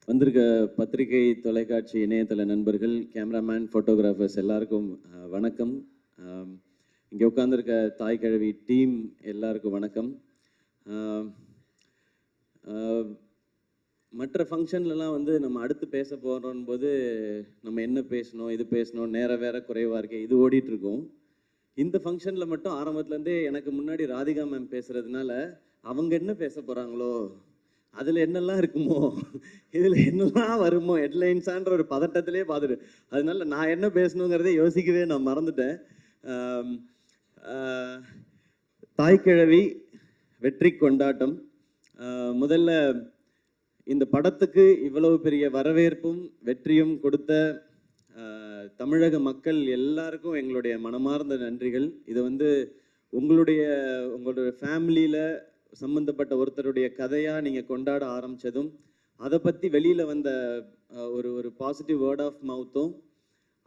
வந்திருக்க பத்திரிகை, தொலைக்காட்சி, இணையதள நண்பர்கள், கேமராமேன், ஃபோட்டோகிராஃபர்ஸ் எல்லாருக்கும் வணக்கம். இங்கே உட்காந்துருக்க தாய் கிழவி டீம் எல்லாருக்கும் வணக்கம். மற்ற ஃபங்க்ஷன்லலாம் வந்து நம்ம அடுத்து பேச போகிறோம் போது நம்ம என்ன பேசணும், இது பேசணும், நேரம் வேற குறைவாக இருக்கே, இது ஓடிட்டுருக்கோம். இந்த ஃபங்க்ஷனில் மட்டும் ஆரம்பத்துலேருந்தே எனக்கு முன்னாடி ராதிகா மேம் பேசுகிறதுனால அவங்க என்ன பேச போகிறாங்களோ, அதில் என்னெல்லாம் இருக்குமோ, இதில் என்னெல்லாம் வருமோ, ஹெட்லைன்ஸான்ற ஒரு பதட்டத்திலே பார்த்துட்டு, அதனால நான் என்ன பேசணுங்கிறதே யோசிக்கவே நான் மறந்துட்டேன். தாய்க்கிழவி வெற்றி கொண்டாட்டம். முதல்ல இந்த படத்துக்கு இவ்வளவு பெரிய வரவேற்பும் வெற்றியும் கொடுத்த தமிழக மக்கள் எல்லாருக்கும் எங்களுடைய மனமார்ந்த நன்றிகள். இது வந்து உங்களுடைய ஃபேமிலியில் சம்மந்தப்பட்ட ஒருத்தருடைய கதையாக நீங்கள் கொண்டாட ஆரம்பித்ததும், அதை பற்றி வெளியில் வந்த ஒரு பாசிட்டிவ் வேர்ட் ஆஃப் மவுத்தும்,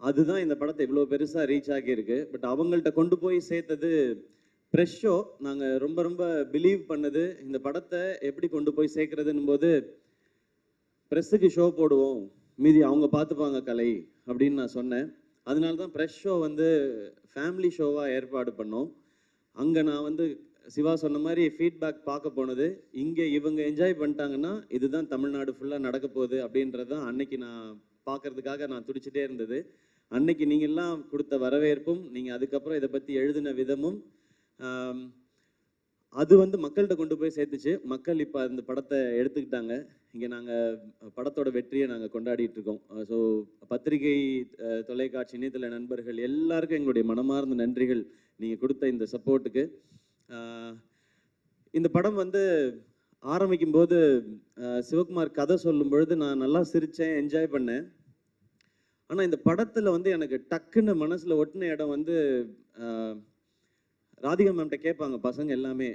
அதுதான் இந்த படத்தை இவ்வளோ பெருசாக ரீச் ஆகியிருக்கு. பட் அவங்கள்ட்ட கொண்டு போய் சேர்த்தது ப்ரெஷ் ஷோ. நாங்கள் ரொம்ப ரொம்ப பிலீவ் பண்ணது இந்த படத்தை எப்படி கொண்டு போய் சேர்க்குறதுன்னும் போது, ப்ரெஸ்ஸுக்கு ஷோ போடுவோம், மீதி அவங்க பார்த்துப்பாங்க கலை அப்படின்னு நான் சொன்னேன். அதனால தான் ப்ரெஷ் ஷோ வந்து ஃபேமிலி ஷோவாக ஏற்பாடு பண்ணோம். அங்கே நான் வந்து சிவா சொன்ன மாதிரி ஃபீட்பேக் பார்க்க போனது, இங்கே இவங்க என்ஜாய் பண்ணிட்டாங்கன்னா இதுதான் தமிழ்நாடு ஃபுல்லாக நடக்க போகுது அப்படின்றது தான் அன்னைக்கு நான் பார்க்கறதுக்காக நான் துடிச்சிட்டே இருந்தது. அன்னைக்கு நீங்கள்லாம் கொடுத்த வரவேற்பும், நீங்கள் அதுக்கப்புறம் இதை பற்றி எழுதின விதமும், அது வந்து மக்கள்கிட்ட கொண்டு போய் சேர்த்துச்சு. மக்கள் இப்போ அந்த படத்தை எடுத்துக்கிட்டாங்க. இங்கே நாங்கள் படத்தோட வெற்றியை நாங்கள் கொண்டாடிட்டு இருக்கோம். ஸோ பத்திரிகை, தொலைக்காட்சி, இணையதள நண்பர்கள் எல்லாருக்கும் எங்களுடைய மனமார்ந்த நன்றிகள் நீங்கள் கொடுத்த இந்த சப்போர்ட்டுக்கு. இந்த படம் வந்து ஆரம்பிக்கும் போது சிவகுமார் கதை சொல்லும் பொழுது நான் நல்லா சிரித்தேன், என்ஜாய் பண்ணேன். ஆனால் இந்த படத்தில் வந்து எனக்கு டக்குன்னு மனசில் ஒட்டின இடம் வந்து, ராதிகா மேம்கிட்ட கேட்பாங்க பசங்க எல்லாமே,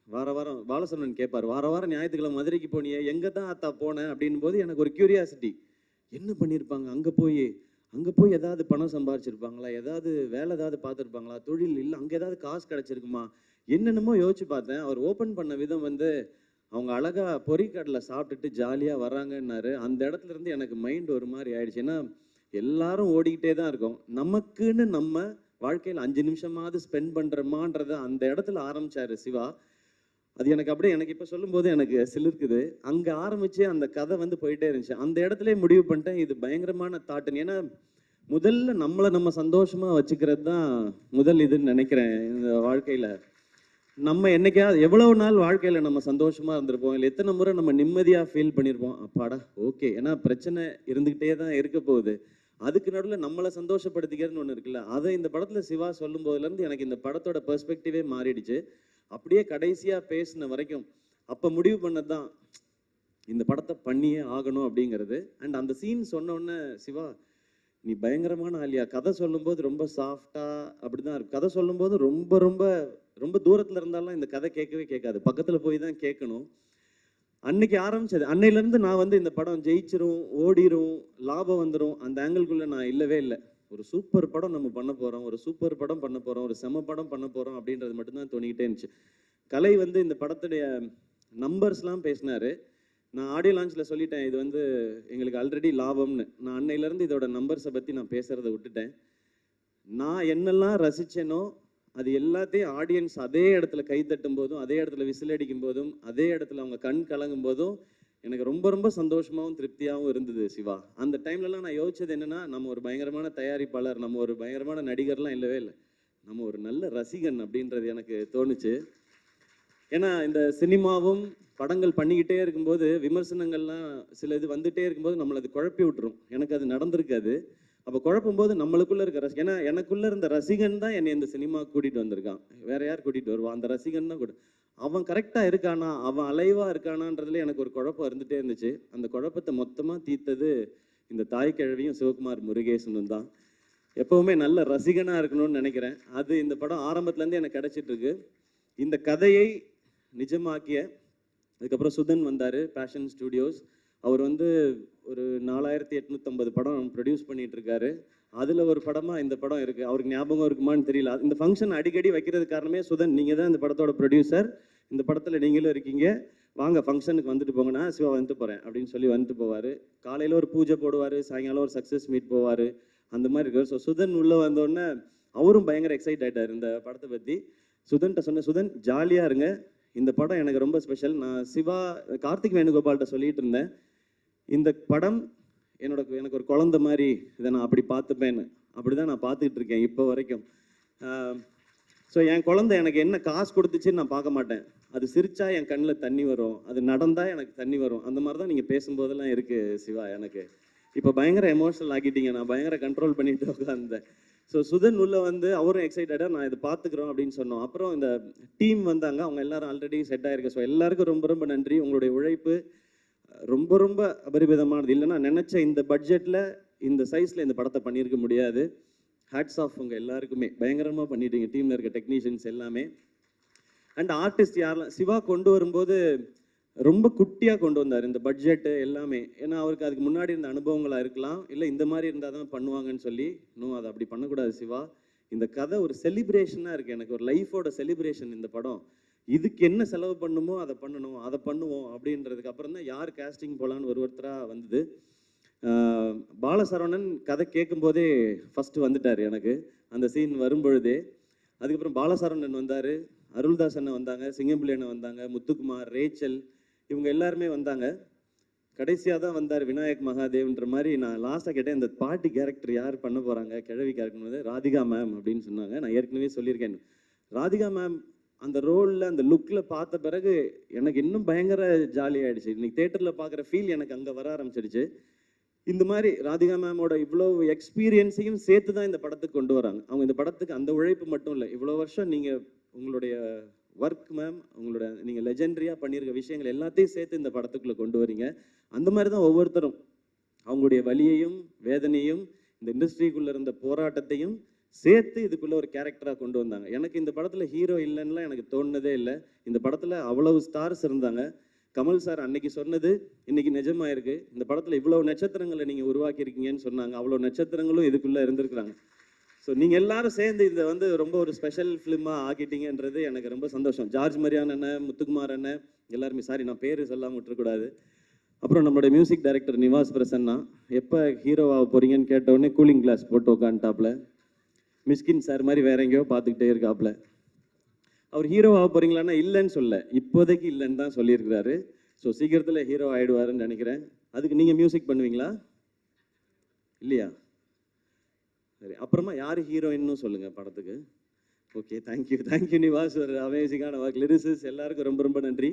வாரம் பாலசரவணன் கேட்பார், வாரம் ஞாயிற்றுக்கிழமை மதுரைக்கு போனியே, எங்கே தான் அத்தா போனேன் அப்படின் போது எனக்கு ஒரு கியூரியாசிட்டி, என்ன பண்ணியிருப்பாங்க அங்கே போய் ஏதாவது பணம் சம்பாரிச்சிருப்பாங்களா, ஏதாவது வேலை ஏதாவது பார்த்துருப்பாங்களா, தொழில் இல்லை அங்கே ஏதாவது காசு கிடச்சிருக்குமா, என்னென்னமோ யோசிச்சு பார்த்தேன். அவர் ஓப்பன் பண்ண விதம் வந்து, அவங்க அழகாக பொறிக்கடலை சாப்பிட்டுட்டு ஜாலியாக வராங்கன்னாரு. அந்த இடத்துல இருந்து எனக்கு மைண்ட் ஒரு மாதிரி ஆயிடுச்சு. ஏன்னா எல்லாரும் ஓடிக்கிட்டே தான் இருக்கோம், நமக்குன்னு நம்ம வாழ்க்கையில் 5 நிமிஷமாவது ஸ்பெண்ட் பண்ணுறோமான்றத அந்த இடத்துல ஆரம்பிச்சாரு சிவா. அது எனக்கு அப்படியே, எனக்கு இப்போ சொல்லும்போது எனக்கு சிலிர்க்குது. அங்கே ஆரம்பித்து அந்த கதை வந்து போயிட்டே இருந்துச்சு. அந்த இடத்துல முடிவு பண்ணிட்டேன், இது பயங்கரமான தாட்டுன்னு. ஏன்னா முதல்ல நம்ம சந்தோஷமாக வச்சுக்கிறது தான் முதல் இதுன்னு நினைக்கிறேன். இந்த வாழ்க்கையில் நம்ம என்னைக்காவது எவ்வளவு நாள் வாழ்க்கையில் நம்ம சந்தோஷமாக இருந்திருப்போம், இல்லை எத்தனை முறை நம்ம நிம்மதியாக ஃபீல் பண்ணியிருப்போம், அப்பாடா ஓகே. ஏன்னா பிரச்சனை இருந்துக்கிட்டே தான் இருக்க போகுது, அதுக்கு நடுவில் நம்மளை சந்தோஷப்படுத்திக்கிறதுன்னு ஒன்று இருக்குல்ல. அதை இந்த படத்தில் சிவா சொல்லும் போதுலேருந்து எனக்கு இந்த படத்தோட பெர்ஸ்பெக்டிவே மாறிடுச்சு. அப்படியே கடைசியாக பேசின வரைக்கும் அப்போ முடிவு பண்ணது தான் இந்த படத்தை பண்ணியே ஆகணும் அப்படிங்கிறது. அண்ட் அந்த சீன் சொன்னோடனே, சிவா நீ பயங்கரமான ஆலியா, கதை சொல்லும்போது ரொம்ப சாஃப்டாக அப்படி தான் இருக்கும், கதை சொல்லும்போது ரொம்ப ரொம்ப ரொம்ப தூரத்தில் இருந்தாலும் இந்த கதை கேட்கவே கேட்காது, பக்கத்தில் போய் தான் கேட்கணும். அன்னைக்கு ஆரம்பிச்சது, அன்னையிலேருந்து நான் வந்து இந்த படம் ஜெயிச்சிரும், ஓடிரும், லாபம் வந்துடும், அந்த ஆங்கிள்குள்ளே நான் இல்லவே இல்லை. ஒரு சூப்பர் படம் நம்ம பண்ண போகிறோம், ஒரு சூப்பர் படம் பண்ண போகிறோம், ஒரு செம படம் பண்ண போகிறோம் அப்படின்றது மட்டும்தான் தோணிக்கிட்டே இருந்துச்சு. கலை வந்து இந்த படத்துடைய நம்பர்ஸ்லாம் பேசினார். நான் ஆடியோ லான்ச்சில் சொல்லிட்டேன், இது வந்து எங்களுக்கு ஆல்ரெடி லாபம்னு. நான் அன்னையிலேருந்து இதோட நம்பர்ஸை பற்றி நான் பேசுகிறத விட்டுட்டேன். நான் என்னெல்லாம் ரசித்தேனோ அது எல்லாத்தையும் ஆடியன்ஸ் அதே இடத்துல கை தட்டும் போதும், அதே இடத்துல விசில் அடிக்கும் போதும், அதே இடத்துல அவங்க கண் கலங்கும் போதும் எனக்கு ரொம்ப ரொம்ப சந்தோஷமாகவும் திருப்தியாகவும் இருந்தது சிவா. அந்த டைம்லலாம் நான் யோசிச்சது என்னென்னா, நம்ம ஒரு பயங்கரமான தயாரிப்பாளர், நம்ம ஒரு பயங்கரமான நடிகர்லாம் இல்லவே இல்லை, நம்ம ஒரு நல்ல ரசிகன் அப்படின்றது எனக்கு தோணுச்சு. ஏன்னா இந்த சினிமாவும் படங்கள் பண்ணிக்கிட்டே இருக்கும்போது விமர்சனங்கள்லாம் சில இது வந்துகிட்டே இருக்கும்போது நம்மளை அது குழப்பி விட்டுரும். எனக்கு அது நடந்திருக்காது. அப்போ குழப்பும் போது நம்மளுக்குள்ளே இருக்க ஏன்னா எனக்குள்ளே இருந்த ரசிகன் தான் என்னை இந்த சினிமா கூட்டிகிட்டு வந்திருக்கான், வேற யார் கூட்டிகிட்டு வருவான், அந்த ரசிகன் தான் கூட. அவன் கரெக்டாக இருக்கானா, அவன் அலைவாக இருக்கானான்றதுல எனக்கு ஒரு குழப்பம் இருந்துகிட்டே இருந்துச்சு. அந்த குழப்பத்தை மொத்தமாக தீர்த்தது இந்த தாய் கிழவியும் சிவகுமார் முருகேசனும் தான். எப்போவுமே நல்ல ரசிகனாக இருக்கணும்னு நினைக்கிறேன். அது இந்த படம் ஆரம்பத்துலேருந்து எனக்கு கிடச்சிட்ருக்கு. இந்த கதையை நிஜமாக்கிய அதுக்கப்புறம் சுதன் வந்தார், பேஷன் ஸ்டுடியோஸ். அவர் வந்து ஒரு 4850 படம் ப்ரொடியூஸ் பண்ணிட்டு இருக்காரு. அதில் ஒரு படமாக இந்த படம் இருக்குது. அவருக்கு ஞாபகம் இருக்குமான்னு தெரியல. இந்த ஃபங்க்ஷன் அடிக்கடி வைக்கிறது காரணமே சுதன், நீங்கள் தான் இந்த படத்தோட ப்ரொடியூசர், இந்த படத்தில் நீங்களும் இருக்கீங்க, வாங்க ஃபங்க்ஷனுக்கு வந்துட்டு போங்கன்னா சிவா வந்துட்டு போகிறேன் அப்படின்னு சொல்லி வந்துட்டு போவார். காலையில் ஒரு பூஜை போடுவார், சாயங்காலம் ஒரு சக்ஸஸ் மீட் போவார், அந்த மாதிரி இருக்கார். ஸோ சுதன் உள்ளே வந்தோடனே அவரும் பயங்கர எக்ஸைட் ஆகிட்டார் இந்த படத்தை பற்றி. சுதன்கிட்ட சொன்னேன், சுதன் ஜாலியாக இருங்க, இந்த படம் எனக்கு ரொம்ப ஸ்பெஷல். நான் சிவா கார்த்திக் வேணுகோபால்கிட்ட சொல்லிட்டு இருந்தேன், இந்த படம் எனக்கு ஒரு குழந்தை மாதிரி, இதை நான் அப்படி பார்த்துப்பேன்னு. அப்படி தான் நான் பார்த்துக்கிட்டு இருக்கேன் இப்போ வரைக்கும். ஸோ என் குழந்தை எனக்கு என்ன காசு கொடுத்துச்சுன்னு நான் பார்க்க மாட்டேன். அது சிரிச்சா என் கண்ணில் தண்ணி வரும், அது நடந்தால் எனக்கு தண்ணி வரும். அந்த மாதிரி தான் நீங்கள் பேசும்போதெல்லாம் இருக்குது சிவா. எனக்கு இப்போ பயங்கர எமோஷனல் ஆக்கிட்டீங்க, நான் பயங்கர கண்ட்ரோல் பண்ணிட்டு உட்காந்தேன். ஸோ சுதன் உள்ள வந்து அவரும் எக்ஸைட்டடாக நான் இதை பார்த்துக்குறோம் அப்படின்னு சொன்னோம். அப்புறம் இந்த டீம் வந்தாங்க, அவங்க எல்லாரும் ஆல்ரெடி செட் ஆகிருக்கு. ஸோ எல்லாருக்கும் ரொம்ப ரொம்ப நன்றி. உங்களுடைய உழைப்பு ரொம்ப ரொம்ப அபரிமிதமானது. இல்லைன்னா நினச்ச இந்த பட்ஜெட்டில் இந்த சைஸில் இந்த படத்தை பண்ணியிருக்க முடியாது. ஹேட்ஸ் ஆஃப் உங்கள் எல்லாருக்குமே, பயங்கரமாக பண்ணிட்டீங்க, டீமில் இருக்க டெக்னீஷியன்ஸ் எல்லாமே. அண்ட் ஆர்டிஸ்ட் யாரெல்லாம் சிவா கொண்டு வரும்போது ரொம்ப குட்டியாக கொண்டு வந்தார் இந்த பட்ஜெட்டு எல்லாமே. ஏன்னா அவருக்கு அதுக்கு முன்னாடி இருந்த அனுபவங்களாக இருக்கலாம், இல்லை இந்த மாதிரி இருந்தால் தான் பண்ணுவாங்கன்னு சொல்லி. இன்னும் அதை அப்படி பண்ணக்கூடாது சிவா. இந்த கதை ஒரு செலிப்ரேஷனாக இருக்குது, எனக்கு ஒரு லைஃபோட செலிப்ரேஷன் இந்த படம். இதுக்கு என்ன செலவு பண்ணுமோ அதை பண்ணணும், அதை பண்ணுவோம் அப்படின்றதுக்கு அப்புறம் தான் யார் கேஸ்டிங் போகலான்னு ஒருத்தராக வந்தது. பாலசரவணன் கதை கேட்கும்போதே ஃபஸ்ட்டு வந்துட்டார் எனக்கு அந்த சீன் வரும்பொழுதே. அதுக்கப்புறம் பாலசரவணன் வந்தார், அருள்தாஸ் அண்ணன் வந்தாங்க, சிங்கம்பிள்ளை அண்ணன் வந்தாங்க, முத்துக்குமார், ரேச்சல், இவங்க எல்லாருமே வந்தாங்க. கடைசியாக தான் வந்தார் விநாயக் மகாதேவ்ன்ற மாதிரி. நான் லாஸ்ட்டாக கேட்டேன், இந்த பாட்டி கேரக்டர் யார் பண்ண போகிறாங்க, கிழவி கேரக்டர் வந்து ராதிகா மேம் அப்படின்னு சொன்னாங்க. நான் ஏற்கனவே சொல்லியிருக்கேன், ராதிகா மேம் அந்த ரோலில் அந்த லுக்கில் பார்த்த பிறகு எனக்கு இன்னும் பயங்கர ஜாலியாகிடுச்சு. இன்னைக்கு தேட்டரில் பார்க்குற ஃபீல் எனக்கு அங்கே வர ஆரம்பிச்சிடுச்சு. இந்த மாதிரி ராதிகா மேமோட இவ்வளோ எக்ஸ்பீரியன்ஸையும் சேர்த்து தான் இந்த படத்துக்கு கொண்டு வராங்க. அவங்க இந்த படத்துக்கு அந்த உழைப்பு மட்டும் இல்லை, இவ்வளோ வருஷம் நீங்கள் உங்களுடைய ஒர்க் மேம், உங்களோட நீங்கள் லெஜெண்டரியாக பண்ணியிருக்க விஷயங்கள் எல்லாத்தையும் சேர்த்து இந்த படத்துக்குள்ளே கொண்டு வரீங்க. அந்த மாதிரி தான் ஒவ்வொருத்தரும் அவங்களுடைய வலியையும் வேதனையும் இந்த இண்டஸ்ட்ரிக்குள்ளே இருந்த போராட்டத்தையும் சேர்த்து இதுக்குள்ளே ஒரு கேரக்டராக கொண்டு வந்தாங்க. எனக்கு இந்த படத்தில் ஹீரோ இல்லைன்னுலாம் எனக்கு தோணுனதே இல்லை. இந்த படத்தில் அவ்வளவு ஸ்டார்ஸ் இருந்தாங்க. கமல் சார் அன்னைக்கு சொன்னது இன்னைக்கு நிஜமாயிருக்கு. இந்த படத்தில் இவ்வளோ நட்சத்திரங்களை நீங்கள் உருவாக்கியிருக்கீங்கன்னு சொன்னாங்க. அவ்வளோ நட்சத்திரங்களும் இதுக்குள்ளே இருந்திருக்கிறாங்க. ஸோ நீங்கள் எல்லாரும் சேர்ந்து இதை வந்து ரொம்ப ஒரு ஸ்பெஷல் ஃபிலிமாக ஆக்கிட்டீங்கன்றது எனக்கு ரொம்ப சந்தோஷம். ஜார்ஜ் மரியான் அண்ணன், முத்துக்குமார் அண்ணன் எல்லாருமே, சாரி நான் பேர் சொல்லாமல் விட்டுறக்கூடாது. அப்புறம் நம்மளோட மியூசிக் டைரக்டர் நிவாஸ் பிரசன்னா, எப்போ ஹீரோவாக போகிறீங்கன்னு கேட்டவுடனே கூலிங் கிளாஸ் போட்டு உட்காந்துட்டாப்புல. மிஸ்கின் சார் மாதிரி வேற எங்கேயோ பார்த்துக்கிட்டே இருக்காப்புல. அவர் ஹீரோ ஆக போகிறீங்களான்னா இல்லைன்னு சொல்ல, இப்போதைக்கு இல்லைன்னு தான் சொல்லியிருக்கிறாரு. ஸோ சீக்கிரத்தில் ஹீரோ ஆகிடுவாருன்னு நினைக்கிறேன். அதுக்கு நீங்கள் மியூசிக் பண்ணுவீங்களா இல்லையா? சரி, அப்புறமா யார் ஹீரோயின்னு சொல்லுங்கள் படத்துக்கு. ஓகே, தேங்க்யூ நிவாஸ், ஒரு அமேசிங்கான ஒர்க். லிரிசிஸ் எல்லாருக்கும் ரொம்ப ரொம்ப நன்றி.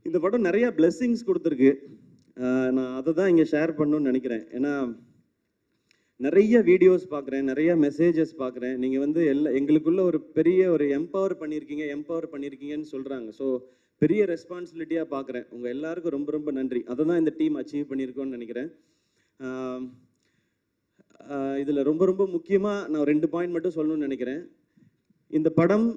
இந்த படம் நிறையா பிளெஸ்ஸிங்ஸ் கொடுத்துருக்கு. நான் அதை தான் இங்கே ஷேர் பண்ணணும்னு நினைக்கிறேன். ஏன்னா நிறைய வீடியோஸ் பார்க்குறேன், நிறைய மெசேஜஸ் பார்க்குறேன். நீங்கள் வந்து எங்களுக்குள்ள ஒரு பெரிய ஒரு எம்பவர் பண்ணியிருக்கீங்கன்னு சொல்கிறாங்க. ஸோ பெரிய ரெஸ்பான்சிபிலிட்டியாக பார்க்குறேன். உங்கள் எல்லாருக்கும் ரொம்ப ரொம்ப நன்றி. அதை தான் இந்த டீம் அச்சீவ் பண்ணியிருக்கோன்னு நினைக்கிறேன். இதில் ரொம்ப ரொம்ப முக்கியமாக நான் 2 பாயிண்ட் மட்டும் சொல்லணும்னு நினைக்கிறேன். இந்த படம்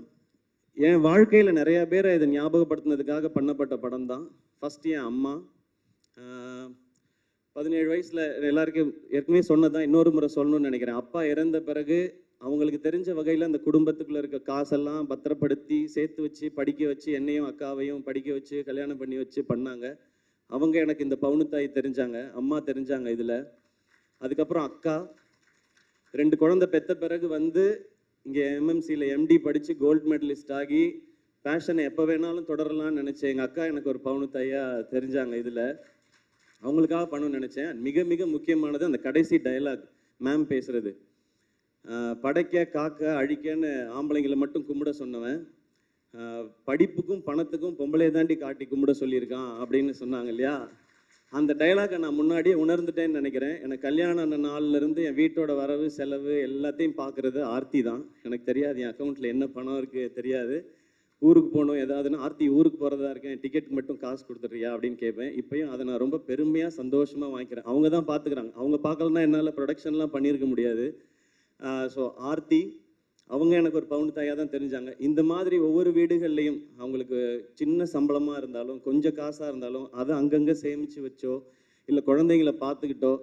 என் வாழ்க்கையில் நிறையா பேரை இதை ஞாபகப்படுத்தினதுக்காக பண்ணப்பட்ட படம் தான். ஃபஸ்ட்டு என் அம்மா, 17 வயசில் எல்லாருக்கும் ஏற்கனவே சொன்னதான் இன்னொரு முறை சொல்லணும்னு நினைக்கிறேன். அப்பா இறந்த பிறகு அவங்களுக்கு தெரிஞ்ச வகையில் அந்த குடும்பத்துக்குள்ளே இருக்க காசெல்லாம் பத்திரப்படுத்தி சேர்த்து வச்சு படிக்க வச்சு என்னையும் அக்காவையும் படிக்க வச்சு கல்யாணம் பண்ணி வச்சு பண்ணாங்க. அவங்க எனக்கு இந்த பவுனுத்தாய் தெரிஞ்சாங்க, அம்மா தெரிஞ்சாங்க இதில். அதுக்கப்புறம் அக்கா 2 குழந்தை பெற்ற பிறகு வந்து இங்கே எம்எம்சியில் எம்டி படித்து கோல்டு மெடலிஸ்ட் ஆகி பேஷனை எப்போ வேணாலும் தொடரலாம்னு நினச்சேன். எங்கள் அக்கா எனக்கு ஒரு பவுனுத்தாயாக தெரிஞ்சாங்க இதில். அவங்களுக்காக பண்ணணும்னு நினச்சேன். மிக மிக முக்கியமானது அந்த கடைசி டயலாக் மேம் பேசுகிறது. படைக்க காக்க அழிக்கன்னு ஆம்பளைங்களை மட்டும் கும்பிட சொன்னவன் படிப்புக்கும் பணத்துக்கும் பொம்பளையை தாண்டி காட்டி கும்பிட சொல்லியிருக்கான் அப்படின்னு சொன்னாங்க இல்லையா? அந்த டைலாகை நான் முன்னாடியே உணர்ந்துட்டேன்னு நினைக்கிறேன். எனக்கு கல்யாணம் ஆன நாள்லேருந்து என் வீட்டோட வரவு செலவு எல்லாத்தையும் பார்க்குறது ஆர்த்தி தான். எனக்கு தெரியாது என் அக்கௌண்ட்டில் என்ன பணம் இருக்குது தெரியாது. ஊருக்கு போகணும் ஏதாவதுன்னா, ஆர்த்தி ஊருக்கு போகிறதா இருக்கேன், டிக்கெட் மட்டும் காசு கொடுத்துட்றியா அப்படின்னு கேட்பேன். இப்போயும் அதை நான் ரொம்ப பெருமையாக சந்தோஷமாக வாங்கிக்கிறேன். அவங்க தான் பார்த்துக்கிறாங்க. அவங்க பார்க்கலன்னா என்னால் ப்ரொடக்ஷன்லாம் பண்ணியிருக்க முடியாது. ஸோ ஆர்த்தி அவங்க எனக்கு ஒரு பவுன் தாயாக தான் தெரிஞ்சாங்க. இந்த மாதிரி ஒவ்வொரு வீடுகள்லையும் அவங்களுக்கு சின்ன சம்பளமாக இருந்தாலும் கொஞ்சம் காசாக இருந்தாலும் அதை அங்கங்கே சேமித்து வச்சோ இல்லை குழந்தைங்களை பார்த்துக்கிட்டோ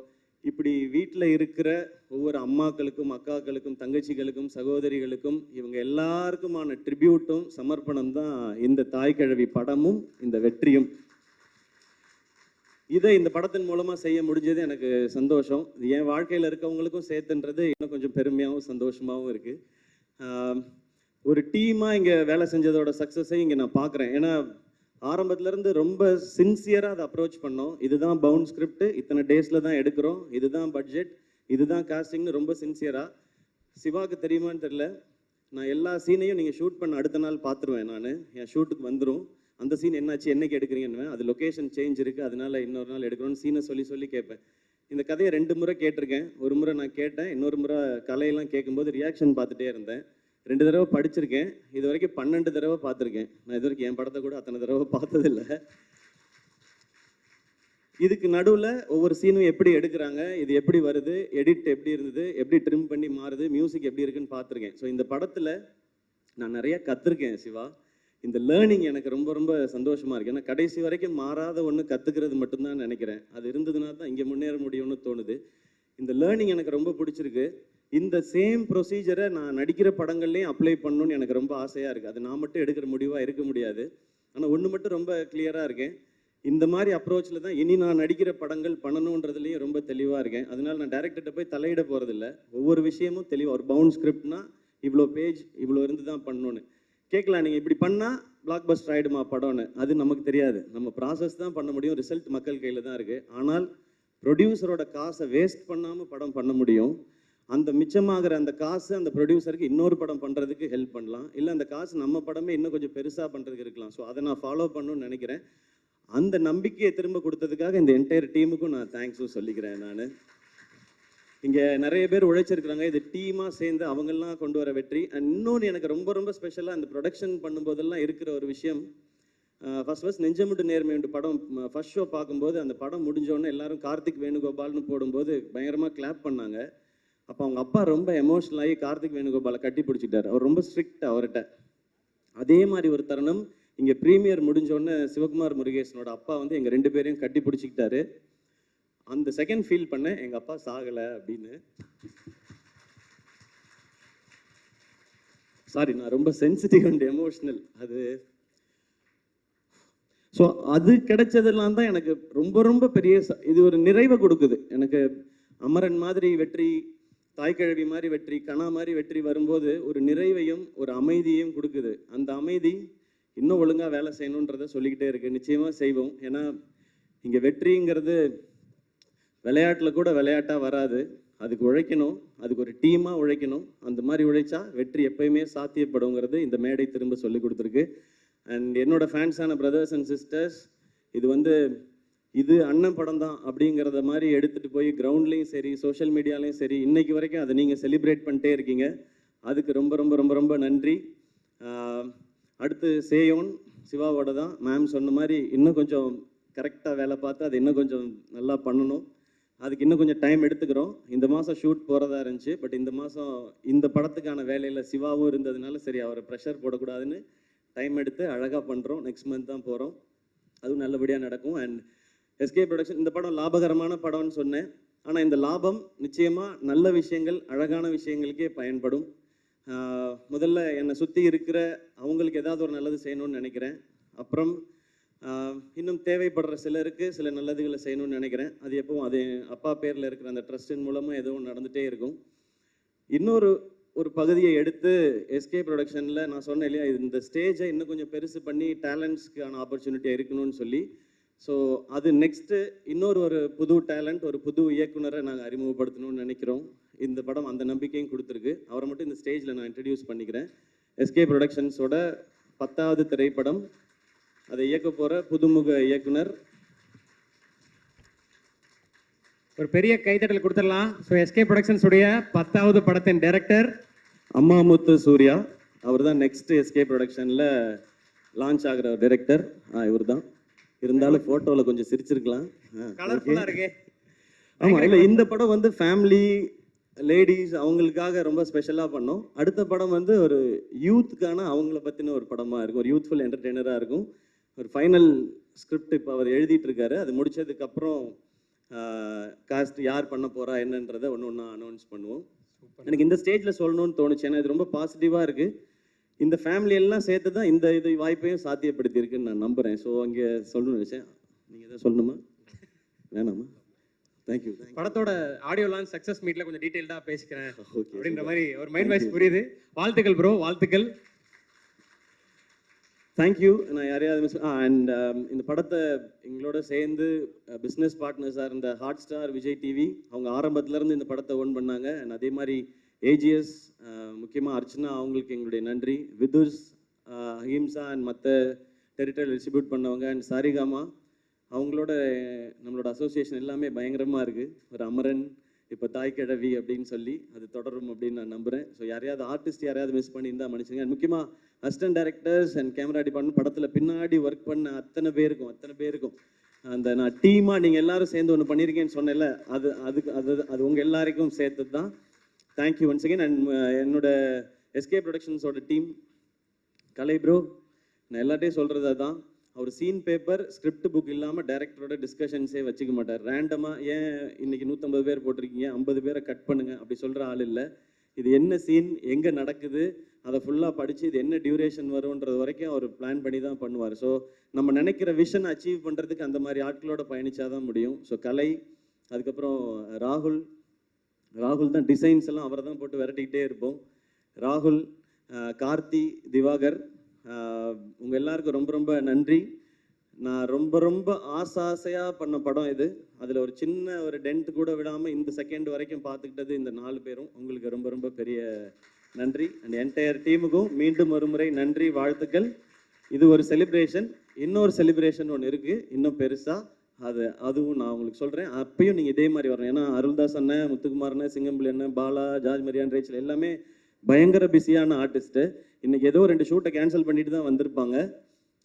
இப்படி வீட்டில் இருக்கிற ஒவ்வொரு அம்மாக்களுக்கும், அக்காக்களுக்கும், தங்கச்சிகளுக்கும், சகோதரிகளுக்கும் இவங்க எல்லாருக்குமான ட்ரிபியூட்டும் சமர்ப்பணம் தான் இந்த தாய்க்கிழவி படமும் இந்த வெற்றியும். இதை இந்த படத்தின் மூலமா செய்ய முடிஞ்சது எனக்கு சந்தோஷம். இது என் வாழ்க்கையில் இருக்கவங்களுக்கும் சேர்த்துன்றது இன்னும் கொஞ்சம் பெருமையாகவும் சந்தோஷமாகவும் இருக்கு. ஒரு டீமா இங்க வேலை செஞ்சதோட சக்சஸை இங்க நான் பார்க்குறேன். ஏன்னா ஆரம்பத்துல இருந்து ரொம்ப சின்சியரா அதை அப்ரோச் பண்ணோம். இதுதான் பவுண்ட் ஸ்கிரிப்ட், இத்தனை டேஸ்ல தான் எடுக்கிறோம், இதுதான் பட்ஜெட், இதுதான் காஸ்டிங்னு ரொம்ப சின்சியரா. சிவாக்கு தெரியுமான்னு தெரியல, நான் எல்லா சீனையும் நீங்கள் ஷூட் பண்ண அடுத்த நாள் பார்த்துருவேன். நான் என் ஷூட்டுக்கு வந்துடும், அந்த சீன் என்னாச்சு, என்னைக்கு எடுக்கிறீங்கன்னு. அது லொக்கேஷன் சேஞ்ச் இருக்குது, அதனால இன்னொரு நாள் எடுக்கிறோன்னு சீனை சொல்லி கேட்பேன். இந்த கதையை 2 முறை கேட்டிருக்கேன். ஒரு முறை நான் கேட்டேன், இன்னொரு முறை கலையெல்லாம் கேட்கும்போது ரியாக்ஷன் பார்த்துட்டே இருந்தேன். 2 தடவை படிச்சிருக்கேன். இது வரைக்கும் 12 தடவை பார்த்துருக்கேன். நான் இது வரைக்கும் என் படத்தை கூட அத்தனை தடவை பார்த்ததில்லை. இதுக்கு நடுவில் ஒவ்வொரு சீனும் எப்படி எடுக்கிறாங்க, இது எப்படி வருது, எடிட் எப்படி இருந்தது, எப்படி ட்ரிம் பண்ணி மாறுது, மியூசிக் எப்படி இருக்குன்னு பார்த்துருக்கேன். ஸோ இந்த படத்தில் நான் நிறைய கற்றுருக்கேன் சிவா. இந்த லேர்னிங் எனக்கு ரொம்ப ரொம்ப சந்தோஷமாக இருக்குது. ஏன்னா கடைசி வரைக்கும் மாறாத ஒன்று கற்றுக்கிறது மட்டும்தான் நினைக்கிறேன். அது இருந்ததுனா தான் இங்கே முன்னேற முடியும்னு தோணுது. இந்த லேர்னிங் எனக்கு ரொம்ப பிடிச்சிருக்கு. இந்த சேம் ப்ரொசீஜரை நான் நடிக்கிற படங்கள்லேயும் அப்ளை பண்ணணும்னு எனக்கு ரொம்ப ஆசையாக இருக்குது. அது நான் மட்டும் எடுக்கிற முடிவாக இருக்க முடியாது. ஆனால் ஒன்று மட்டும் ரொம்ப கிளியராக இருக்கேன், இந்த மாதிரி அப்ரோச்சில் தான் இனி நான் நடிக்கிற படங்கள் பண்ணணுன்றதுலேயும் ரொம்ப தெளிவாக இருக்கேன். அதனால நான் டைரக்டர்கிட்ட போய் தலையிட போகிறதில்ல. ஒவ்வொரு விஷயமும் தெளிவாக, ஒரு பவுண்ட் ஸ்கிரிப்ட்னா இவ்வளோ பேஜ் இவ்வளோ இருந்து தான் பண்ணணும்னு கேட்கலாம். நீங்கள் இப்படி பண்ணால் பிளாக் பஸ்டர் ஆகிடுமா படம்னு, அது நமக்கு தெரியாது. நம்ம ப்ராசஸ் தான் பண்ண முடியும், ரிசல்ட் மக்கள் கையில் தான் இருக்குது. ஆனால் ப்ரொடியூசரோட காசை வேஸ்ட் பண்ணாமல் படம் பண்ண முடியும். அந்த மிச்சமாகிற அந்த காசு அந்த ப்ரொடியூசருக்கு இன்னொரு படம் பண்ணுறதுக்கு ஹெல்ப் பண்ணலாம், இல்லை அந்த காசு நம்ம படமே இன்னும் கொஞ்சம் பெருசாக பண்ணுறதுக்கு இருக்கலாம். ஸோ அதை நான் ஃபாலோ பண்ணணும்னு நினைக்கிறேன். அந்த நம்பிக்கையை திரும்ப கொடுத்ததுக்காக இந்த என்டையர் டீமுக்கும் நான் தேங்க்ஸும் சொல்லிக்கிறேன். நான் இங்கே நிறைய பேர் உழைச்சிருக்கிறாங்க, இது டீமாக சேர்ந்து அவங்கெல்லாம் கொண்டு வர வெற்றி. அண்ட் இன்னொன்று எனக்கு ரொம்ப ரொம்ப ஸ்பெஷலாக இந்த ப்ரொடக்ஷன் பண்ணும்போதெல்லாம் இருக்கிற ஒரு விஷயம், ஃபர்ஸ்ட் நெஞ்சமுட்டு நேர்மையுண்டு படம் ஃபர்ஸ்ட் ஷோ பார்க்கும்போது, அந்த படம் முடிஞ்சோடனே எல்லாரும் கார்த்திக் வேணுகோபால்னு போடும்போது பயங்கரமாக கிளாப் பண்ணாங்க. அப்போ அவங்க அப்பா ரொம்ப எமோஷனல் ஆகி கார்த்திக் வேணுகோபாலை கட்டி பிடிச்சிட்டார். அவர் ரொம்ப ஸ்ட்ரிக்ட் அவர்கிட்ட. அதே மாதிரி ஒரு தருணம் இங்கே ப்ரீமியர் முடிஞ்சோடனே சிவகுமார் முருகேசனோட அப்பா வந்து எங்கள் 2 பேரையும் கட்டி பிடிச்சிக்கிட்டாரு. அந்த செகண்ட் ஃபீல் பண்ணேன், எங்கள் அப்பா சாகலை அப்படின்னு. சாரி, நான் ரொம்ப சென்சிட்டிவ் அண்ட் எமோஷ்னல். அது ஸோ அது கிடைச்சதெல்லாம் தான் எனக்கு ரொம்ப ரொம்ப பெரிய இது ஒரு நிறைவை கொடுக்குது எனக்கு. அமரன் மாதிரி வெற்றி, தாய்க்கிழவி மாதிரி வெற்றி, கணா மாதிரி வெற்றி வரும்போது ஒரு நிறைவையும் ஒரு அமைதியையும் கொடுக்குது. அந்த அமைதி இன்னும் ஒழுங்காக வேலை செய்யணுன்றதை சொல்லிக்கிட்டே இருக்கு. நிச்சயமாக செய்வோம். ஏன்னா இங்கே வெற்றிங்கிறது விளையாட்டில் கூட விளையாட்டாக வராது. அதுக்கு உழைக்கணும், அதுக்கு ஒரு டீமாக உழைக்கணும். அந்த மாதிரி உழைச்சா வெற்றி எப்பயுமே சாத்தியப்படுங்கிறது இந்த மேடை திரும்ப சொல்லி கொடுத்துருக்கு. அண்ட் என்னோட ஃபேன்ஸான பிரதர்ஸ் அண்ட் சிஸ்டர்ஸ், இது அண்ணன் படம் தான் அப்படிங்கிறத மாதிரி எடுத்துகிட்டு போய் கிரவுண்ட்லேயும் சரி, சோஷியல் மீடியாலையும் சரி, இன்னைக்கு வரைக்கும் அதை நீங்கள் செலிப்ரேட் பண்ணிட்டே இருக்கீங்க. அதுக்கு ரொம்ப ரொம்ப ரொம்ப ரொம்ப நன்றி. அடுத்து சேயோன் சிவாவோட தான். மேம் சொன்ன மாதிரி இன்னும் கொஞ்சம் கரெக்டாக வேலை பார்த்து அதை இன்னும் கொஞ்சம் நல்லா பண்ணணும். அதுக்கு இன்னும் கொஞ்சம் டைம் எடுத்துக்கிறோம். இந்த மாதம் ஷூட் போகிறதா இருந்துச்சு, பட் இந்த மாதம் இந்த படத்துக்கான வேலையில் சிவாவும் இருந்ததுனால சரி அவரை ப்ரெஷர் போடக்கூடாதுன்னு டைம் எடுத்து அழகாக பண்ணுறோம். நெக்ஸ்ட் மந்த் தான் போகிறோம், அதுவும் நல்லபடியாக நடக்கும். அண்ட் எஸ்கே ப்ரொடக்ஷன், இந்த படம் லாபகரமான படம்னு சொன்னேன். ஆனால் இந்த லாபம் நிச்சயமாக நல்ல விஷயங்கள், அழகான விஷயங்களுக்கே பயன்படும். முதல்ல என்னை சுற்றி இருக்கிற அவங்களுக்கு ஏதாவது ஒரு நல்லது செய்யணும்னு நினைக்கிறேன். அப்புறம் இன்னும் தேவைப்படுற சிலருக்கு சில நல்லதுகளை செய்யணும்னு நினைக்கிறேன். அது எப்பவும் அது அப்பா பேரில் இருக்கிற அந்த ட்ரஸ்டின் மூலமாக எதுவும் நடந்துகிட்டே இருக்கும். இன்னொரு பகுதியை எடுத்து எஸ்கே ப்ரொடக்ஷனில் நான் சொன்னேன் இல்லையா, இந்த ஸ்டேஜை இன்னும் கொஞ்சம் பெருசு பண்ணி டேலண்ட்ஸ்க்கான ஆப்பர்ச்சுனிட்டியாக இருக்கணும்னு சொல்லி. ஸோ அது நெக்ஸ்ட்டு இன்னொரு புது டேலண்ட், ஒரு புது இயக்குனரை நாங்கள் அறிமுகப்படுத்தணும்னு நினைக்கிறோம். இந்த படம் அந்த நம்பிக்கையும் கொடுத்துருக்கு. அவரை மட்டும் இந்த ஸ்டேஜில் நான் இன்ட்ரடியூஸ் பண்ணிக்கிறேன். எஸ்கே ப்ரொடக்ஷன்ஸோட 10வது திரைப்படம், அதை இயக்க போகிற புதுமுக இயக்குனர். ஒரு பெரிய கைத்தட்டல் கொடுத்துடலாம். ஸோ எஸ்கே ப்ரொடக்ஷன்ஸ் உடைய 10வது படத்தின் டைரக்டர் அம்மாமுத்து சூர்யா. அவர் தான் நெக்ஸ்ட் எஸ்கே ப்ரொடக்ஷனில் லான்ச் ஆகிற டைரக்டர். இவர் தான். இருந்தாலும் ஃபோட்டோவில் கொஞ்சம் சிரிச்சிருக்கலாம். ஆமாம், இல்லை இந்த படம் ஃபேமிலி லேடிஸ் அவங்களுக்காக ரொம்ப ஸ்பெஷலாக பண்ணோம். அடுத்த படம் ஒரு யூத்துக்கான அவங்கள பற்றின ஒரு படமாக இருக்கும், ஒரு யூத்ஃபுல் என்டர்டெய்னராக இருக்கும். ஒரு ஃபைனல் ஸ்கிரிப்ட் இப்போ அவர் எழுதிட்டு இருக்காரு. அது முடிச்சதுக்கப்புறம் காஸ்ட் யார் பண்ண போகிறா என்னன்றதை ஒன்று ஒன்றா அனௌன்ஸ் பண்ணுவோம். எனக்கு இந்த ஸ்டேஜில் சொல்லணும்னு தோணுச்சு, ஏன்னா இது ரொம்ப பாசிட்டிவாக இருக்குது. இந்த ஃபேமிலி எல்லாம் சேர்த்து தான் இது வாய்ப்பையும் சாத்தியப்படுத்தியிருக்குன்னு நான் நம்புகிறேன். ஸோ அங்கே சொல்லணும்னு நினச்சேன். நீங்கள் எதாவது சொல்லணுமா? வேணாமா? தேங்க்யூ. படத்தோட ஆடியோ லான்ச் சக்ஸஸ் மீட்ல கொஞ்சம் டீட்டெயில்டாக பேசிக்கிறேன் அப்படின்ற மாதிரி ஒரு மைண்ட் வாய்ஸ் புரியுது. வாழ்த்துக்கள் ப்ரோ, வாழ்த்துக்கள். தேங்க்யூ. நான் யாரையாவது அண்ட் இந்த படத்தை எங்களோட சேர்ந்து பிஸ்னஸ் பார்ட்னர்ஸாக இருந்த ஹாட் ஸ்டார், விஜய் டிவி, அவங்க ஆரம்பத்துலேருந்து இந்த படத்தை ஓன் பண்ணாங்க. அண்ட் அதே மாதிரி ஏஜிஎஸ், முக்கியமாக அர்ச்சனா, அவங்களுக்கு எங்களுடைய நன்றி. விதுர்ஸ், அஹிம்சா அண்ட் மற்ற டெரிட்டரி டிஸ்ட்ரிபியூட் பண்ணவங்க, அண்ட் சாரிகாமா, அவங்களோட நம்மளோட அசோசியேஷன் எல்லாமே பயங்கரமாக இருக்குது. ஒரு அமரன், இப்போ தாய் கிழவி அப்படின்னு சொல்லி அது தொடரும் அப்படின்னு நான் நம்புகிறேன். ஸோ யாரையாவது ஆர்டிஸ்ட் யாரையாவது மிஸ் பண்ணியிருந்தால் மன்னிச்சுங்க. அண்ட் முக்கியமாக assistant directors and camera department, படத்தில் பின்னாடி ஒர்க் பண்ண அத்தனை பேருக்கும் அந்த நான் டீமாக நீங்கள் எல்லாரும் சேர்ந்து ஒன்று பண்ணியிருக்கேன்னு சொன்னேன்ல, அது உங்கள் எல்லாருக்கும் சேர்த்து தான். Thank you once again. அண்ட் என்னோட எஸ்கே ப்ரொடக்ஷன்ஸோட டீம், கலை ப்ரோ, நான் எல்லாத்தையும் சொல்கிறது தான். அவர் சீன் பேப்பர், ஸ்கிரிப்ட் புக் இல்லாமல் டைரக்டரோட டிஸ்கஷன்ஸே வச்சுக்க மாட்டார். ரேண்டமாக ஏன் இன்னைக்கு 150 பேர் போட்டிருக்கீங்க, 50 பேரை கட் பண்ணுங்க அப்படி சொல்கிற ஆள் இல்லை. இது என்ன சீன், எங்கே நடக்குது, அதை ஃபுல்லாக படித்து இது என்ன டியூரேஷன் வரும்ன்றது வரைக்கும் அவர் பிளான் பண்ணி தான் பண்ணுவார். ஸோ நம்ம நினைக்கிற விஷன் அச்சீவ் பண்ணுறதுக்கு அந்த மாதிரி ஆட்களோட பயணிச்சா தான் முடியும். ஸோ கலை, அதுக்கப்புறம் ராகுல் தான் டிசைன்ஸ் எல்லாம் அவரை தான் போட்டு விரட்டிக்கிட்டே இருப்போம். ராகுல், கார்த்தி, திவாகர், உங்கள் எல்லாருக்கும் ரொம்ப ரொம்ப நன்றி. நான் ரொம்ப ஆசையாக பண்ண படம் இது. அதில் ஒரு சின்ன ஒரு டென்ட் கூட விடாமல் இந்த செகண்ட் வரைக்கும் பார்த்துக்கிட்டது இந்த 4 பேரும். உங்களுக்கு ரொம்ப பெரிய நன்றி. அண்ட் என்டையர் டீமுக்கும் மீண்டும் ஒரு முறை நன்றி, வாழ்த்துக்கள். இது ஒரு செலிப்ரேஷன். இன்னொரு செலிப்ரேஷன் ஒன்று இருக்குது, இன்னும் பெருசாக. அதுவும் நான் உங்களுக்கு சொல்கிறேன். அப்பயும் நீங்கள் இதே மாதிரி வரணும். ஏன்னா அருள்தாஸ் அண்ணன், முத்துக்குமார் அண்ணன், சிங்கம்பிள்ளை அண்ணன், பாலா, ஜார்ஜ் மரியான், ரேச்சல் எல்லாமே பயங்கர பிஸியான ஆர்டிஸ்ட்டு. இன்றைக்கி ஏதோ 2 ஷூட்டை கேன்சல் பண்ணிட்டு தான் வந்திருப்பாங்க.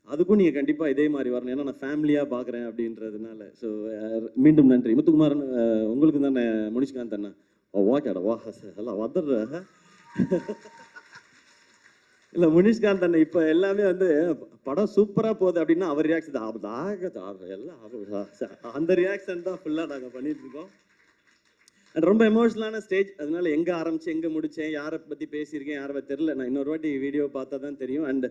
அதுக்கும் நீங்கள் கண்டிப்பாக இதே மாதிரி வரணும், ஏன்னா நான் ஃபேமிலியாக பார்க்குறேன் அப்படின்றதுனால. ஸோ மீண்டும் நன்றி. முத்துக்குமார் உங்களுக்கு தானே முனிஷ்காந்த் அண்ணா? ஓகேடா, வா எல்லாம் வந்துடுற இல்லை முனிஷ்காந்த் அண்ணன் இப்போ எல்லாமே வந்து படம் சூப்பராக போகுது அப்படின்னா அவர் ரியாக்ஷன் எல்லாம் அந்த ரியாக்ஷன் தான் ஃபுல்லாக நாங்கள் பண்ணிட்டு இருக்கோம். அண்ட் ரொம்ப எமோஷனலான ஸ்டேஜ். அதனால எங்கே ஆரம்பிச்சு எங்கே முடித்தேன், யாரை பற்றி பேசியிருக்கேன், யாரை தெரில. நான் இன்னொரு வாட்டி வீடியோ பார்த்தா தான் தெரியும். அண்ட்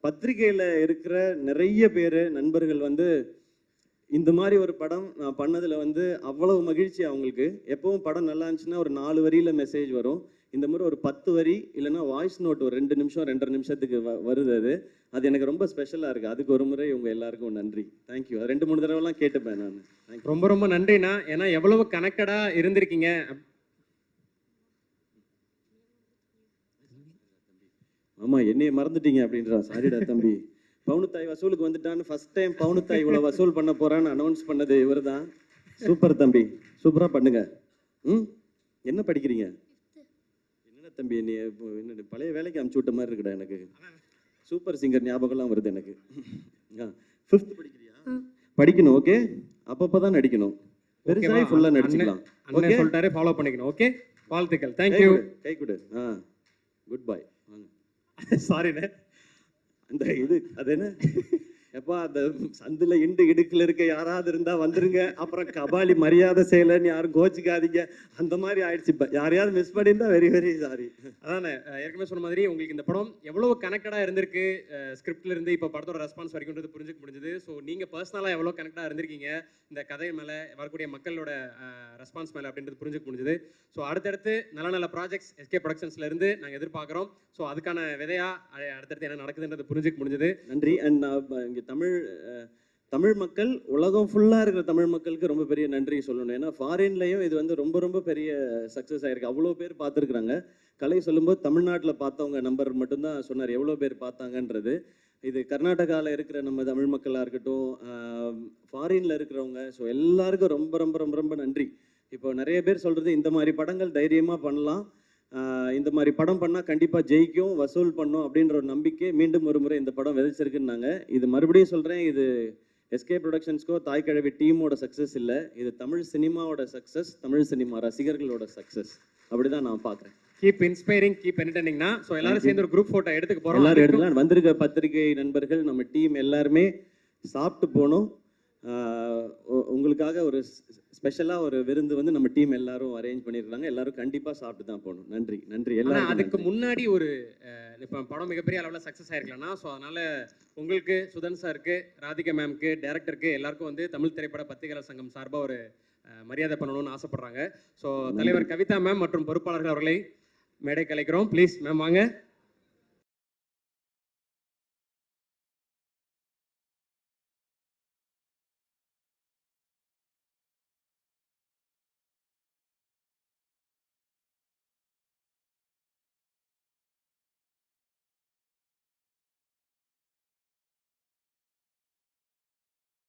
பத்திரிகையில் இருக்கிற நிறைய பேர் நண்பர்கள் வந்து இந்த மாதிரி ஒரு படம் நான் பண்ணதில் வந்து அவ்வளவு மகிழ்ச்சி அவங்களுக்கு. எப்பவும் படம் நல்லா இருந்துச்சுன்னா ஒரு 4 வரியில் மெசேஜ் வரும். இந்த மாதிரி ஒரு 10 வரி இல்லைன்னா வாய்ஸ் நோட் ஒரு 2 நிமிஷம் 2.5 நிமிஷத்துக்கு வருது. அது எனக்கு ரொம்ப ஸ்பெஷலாக இருக்குது. அதுக்கு ஒரு முறை உங்கள் எல்லாருக்கும் நன்றி. தேங்க்யூ. 2-3 தடவைலாம் கேட்டுப்பேன் நான். ரொம்ப நன்றிண்ணா. ஏன்னா எவ்வளவு கனெக்டடாக இருந்திருக்கீங்க. ஆமாம், என்னைய மறந்துட்டீங்க அப்படின்றான். சாரிடா தம்பி. பவுனுத்தாய் வசூலுக்கு வந்துட்டான்னு ஃபர்ஸ்ட் டைம் பவுனுத்தாய் இவ்வளோ வசூல் பண்ண போகிறான்னு அனௌன்ஸ் பண்ணது இவர் தான். சூப்பர் தம்பி, சூப்பராக பண்ணுங்க. என்ன படிக்கிறீங்க? என்னென்ன தம்பி, நீ என்ன பழைய வேலைக்கு அமுச்சு விட்ட மாதிரி இருக்குடா எனக்கு. சூப்பர் சிங்கர் ஞாபகம்லாம் வருது எனக்கு. 5th படிக்கிறியா? படிக்கணும். ஓகே, அப்பப்போ தான் நடிக்கணும். பெருசாக ஃபுல்லாக நடிச்சுக்கலாம். ஓகே சொல்லிட்டாரு, ஃபாலோ பண்ணிக்கணும். ஓகே, வாழ்த்துக்கள். தேங்க்யூ. கை கொடு. குட் பாய். சாரிண்ணே. அந்த அது என்ன எப்பா, அந்த சந்தில் இடுக்கில் இருக்க யாராவது இருந்தா வந்துருங்க. அப்புறம் கபாலி மரியாதை செய்யலைன்னு யாரும் கோச்சிக்காதீங்க. அந்த மாதிரி ஆயிடுச்சு. இப்போ யாரையாவது மிஸ் பண்ணியிருந்தா வெரி சாரி. அதானே ஏற்கனவே சொன்ன மாதிரி உங்களுக்கு இந்த படம் எவ்வளோ கனெக்டடாக இருந்திருக்கு, ஸ்கிரிப்ட்ல இருந்து இப்போ படத்தோட ரெஸ்பான்ஸ் வரைக்கும்ன்றது புரிஞ்சுக்க முடிஞ்சது. ஸோ நீங்கள் பர்சனலாக எவ்வளோ கனெக்டாக இருந்திருக்கீங்க இந்த கதை மேலே, வரக்கூடிய மக்களோட ரெஸ்பான்ஸ் மேலே அப்படின்றது புரிஞ்சுக்க முடிஞ்சது. ஸோ அடுத்தடுத்து நல்ல ப்ராஜெக்ட்ஸ் எஸ்கே ப்ரொடக்ஷன்ஸ்ல இருந்து நாங்கள் எதிர்பார்க்குறோம். ஸோ அதுக்கான விதையா அடுத்தடுத்து என்ன நடக்குதுன்றது புரிஞ்சுக்க முடிஞ்சது. நன்றி. அண்ட் இங்கே தமிழ் மக்கள், உலகம் ஃபுல்லாக இருக்கிற தமிழ் மக்களுக்கு ரொம்ப பெரிய நன்றி சொல்லணும். ஏன்னா ஃபாரின்லையும் இது வந்து ரொம்ப பெரிய சக்ஸஸ் ஆகிருக்கு. அவ்வளோ பேர் பார்த்துருக்குறாங்க. கலை சொல்லும்போது தமிழ்நாட்டில் பார்த்தவங்க நம்பர் மட்டும்தான் சொன்னார், எவ்வளோ பேர் பார்த்தாங்கன்றது. இது கர்நாடகாவில் இருக்கிற நம்ம தமிழ் மக்களாக இருக்கட்டும், ஃபாரினில் இருக்கிறவங்க, ஸோ எல்லாருக்கும் ரொம்ப நன்றி. இப்போ நிறைய பேர் சொல்கிறது இந்த மாதிரி படங்கள் தைரியமாக பண்ணலாம், இந்த மாதிரி படம் பண்ணால் கண்டிப்பாக ஜெயிக்கும், வசூல் பண்ணும் அப்படின்ற ஒரு நம்பிக்கை மீண்டும் ஒரு முறை இந்த படம் விதைச்சிருக்குன்னாங்க. இது மறுபடியும் சொல்கிறேன், இது எஸ்கே ப்ரொடக்ஷன்ஸ்க்கோ தாய் கிழவி டீமோட சக்ஸஸ் இல்லை, இது தமிழ் சினிமாவோட சக்ஸஸ், தமிழ் சினிமா ரசிகர்களோட சக்ஸஸ். அப்படிதான் நான் பார்க்குறேன். கீப் இன்ஸ்பைரிங், கீப் என்டர்டெய்னிங்னா. ஸோ எல்லாரும் சேர்ந்து ஒரு குரூப் ஃபோட்டோ எடுத்துக்க போகிறோம். எல்லாரும் எடுக்கலாம். வந்திருக்க பத்திரிகை நண்பர்கள், நம்ம டீம் எல்லாருமே சாப்பிட்டு போகணும். உங்களுக்காக ஒரு ஸ்பெஷலாக ஒரு விருந்து வந்து நம்ம டீம் எல்லாரும் அரேஞ்ச் பண்ணியிருக்காங்க. எல்லாரும் கண்டிப்பாக சாப்பிட்டு தான் போகணும். நன்றி நன்றி ஆனா எல்லாரும். அதுக்கு முன்னாடி ஒரு இப்போ படம் மிகப்பெரிய அளவில் சக்ஸஸ் ஆயிருக்கலாம்னா, ஸோ அதனால உங்களுக்கு, சுதன் சாருக்கு, ராதிகா மேம்க்கு, டேரக்டருக்கு எல்லாருக்கும் வந்து தமிழ் திரைப்பட பத்திரிகையாளர் சங்கம் சார்பாக ஒரு மரியாதை பண்ணணும்னு ஆசைப்படுறாங்க. ஸோ தலைவர் கவிதா மேம் மற்றும் பொறுப்பாளர்கள் அவர்களை மேடை கலைக்கிறோம். ப்ளீஸ் மேம் வாங்க.